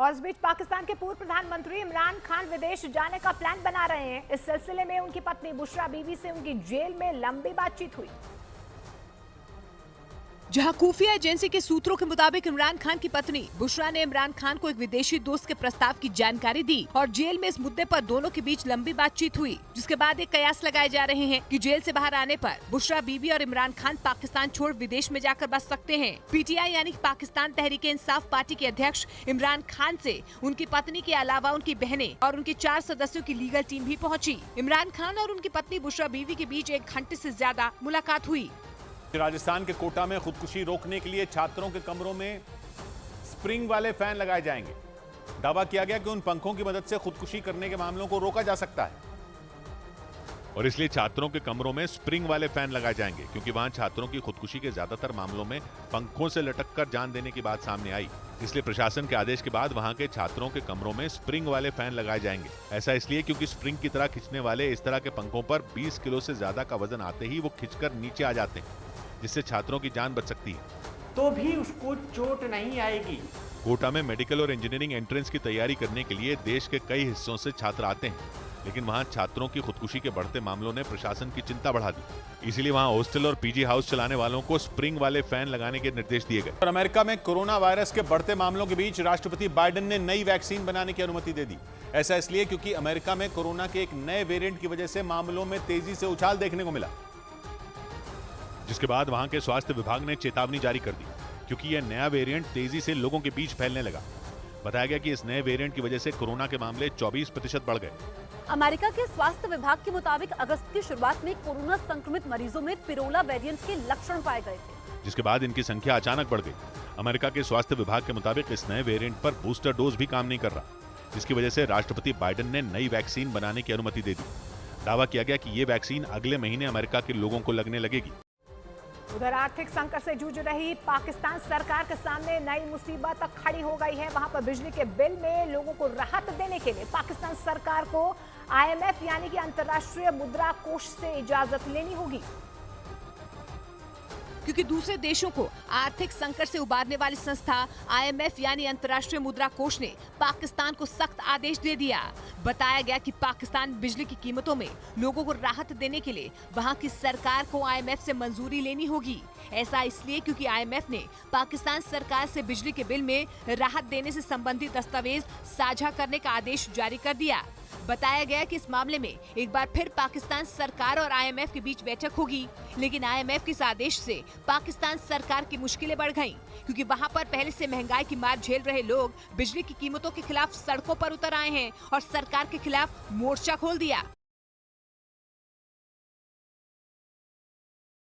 और इस बीच पाकिस्तान के पूर्व प्रधानमंत्री इमरान खान विदेश जाने का प्लान बना रहे हैं। इस सिलसिले में उनकी पत्नी बुशरा बीवी से उनकी जेल में लंबी बातचीत हुई। जहां खुफिया एजेंसी के सूत्रों के मुताबिक इमरान खान की पत्नी बुशरा ने इमरान खान को एक विदेशी दोस्त के प्रस्ताव की जानकारी दी और जेल में इस मुद्दे पर दोनों के बीच लंबी बातचीत हुई, जिसके बाद एक कयास लगाए जा रहे हैं कि जेल से बाहर आने पर बुशरा बीबी और इमरान खान पाकिस्तान छोड़ विदेश में जाकर बस सकते हैं। पीटीआई यानी पाकिस्तान तहरीक-ए-इंसाफ पार्टी के अध्यक्ष इमरान खान से उनकी पत्नी के अलावा उनकी बहनें और उनके 4 सदस्यों की लीगल टीम भी पहुँची। इमरान खान और उनकी पत्नी बुशरा बीबी के बीच 1 घंटे से ज्यादा मुलाकात हुई। राजस्थान के कोटा में खुदकुशी रोकने के लिए छात्रों के कमरों में स्प्रिंग वाले फैन लगाए जाएंगे। दावा किया गया कि उन पंखों की मदद से खुदकुशी करने के मामलों को रोका जा सकता है और इसलिए छात्रों के कमरों में स्प्रिंग वाले फैन लगाए जाएंगे, क्योंकि वहां छात्रों की खुदकुशी के ज्यादातर मामलों में पंखों से लटककर जान देने की बात सामने आई। इसलिए प्रशासन के आदेश के बाद वहां के छात्रों के कमरों में स्प्रिंग वाले फैन लगाए जाएंगे। ऐसा इसलिए क्योंकि स्प्रिंग की तरह खींचने वाले इस तरह के पंखों पर 20 किलो से ज्यादा का वजन आते ही वो खिंचकर नीचे आ जाते हैं, जिससे छात्रों की जान बच सकती है। तो भी उसको चोट नहीं आएगी। कोटा में मेडिकल और इंजीनियरिंग एंट्रेंस की तैयारी करने के लिए देश के कई हिस्सों से छात्र आते हैं, लेकिन वहां छात्रों की खुदकुशी के बढ़ते मामलों ने प्रशासन की चिंता बढ़ा दी। इसीलिए वहां हॉस्टल और पीजी हाउस चलाने वालों को स्प्रिंग वाले फैन लगाने के निर्देश दिए गए। और अमेरिका में कोरोना वायरस के बढ़ते मामलों के बीच राष्ट्रपति बाइडेन ने नई वैक्सीन बनाने की अनुमति दे दी। ऐसा इसलिए क्योंकि अमेरिका में कोरोना के एक नए वेरिएंट की वजह से मामलों में तेजी से उछाल देखने को मिला, जिसके बाद वहां के स्वास्थ्य विभाग ने चेतावनी जारी कर दी, क्योंकि यह नया वेरिएंट तेजी से लोगों के बीच फैलने लगा। बताया गया कि इस नए वेरिएंट की वजह से कोरोना के मामले 24% बढ़ गए। अमेरिका के स्वास्थ्य विभाग के मुताबिक अगस्त की शुरुआत में कोरोना संक्रमित मरीजों में पिरोला वेरिएंट के लक्षण पाए गए थे, जिसके बाद इनकी संख्या अचानक बढ़ गई। अमेरिका के स्वास्थ्य विभाग के मुताबिक इस नए वेरिएंट पर बूस्टर डोज भी काम नहीं कर रहा, जिसकी वजह से राष्ट्रपति बाइडेन ने नई वैक्सीन बनाने की अनुमति दे दी। दावा किया गया कि ये वैक्सीन अगले महीने अमेरिका के लोगों को लगने लगेगी। उधर आर्थिक संकट से जूझ रही पाकिस्तान सरकार के सामने नई मुसीबत खड़ी हो गई है। वहां पर बिजली के बिल में लोगों को राहत देने के लिए पाकिस्तान सरकार को IMF यानी कि अंतर्राष्ट्रीय मुद्रा कोष से इजाजत लेनी होगी, क्योंकि दूसरे देशों को आर्थिक संकट से उबारने वाली संस्था IMF यानी अंतर्राष्ट्रीय मुद्रा कोष ने पाकिस्तान को सख्त आदेश दे दिया। बताया गया कि पाकिस्तान बिजली की कीमतों में लोगों को राहत देने के लिए वहां की सरकार को IMF से मंजूरी लेनी होगी। ऐसा इसलिए क्योंकि IMF ने पाकिस्तान सरकार से बिजली के बिल में राहत देने से संबंधित दस्तावेज साझा करने का आदेश जारी कर दिया। बताया गया कि इस मामले में एक बार फिर पाकिस्तान सरकार और IMF के बीच बैठक होगी, लेकिन IMF के इस आदेश से पाकिस्तान सरकार की मुश्किलें बढ़ गईं, क्योंकि वहां पर पहले से महंगाई की मार झेल रहे लोग बिजली की कीमतों के खिलाफ सड़कों पर उतर आए हैं और सरकार के खिलाफ मोर्चा खोल दिया।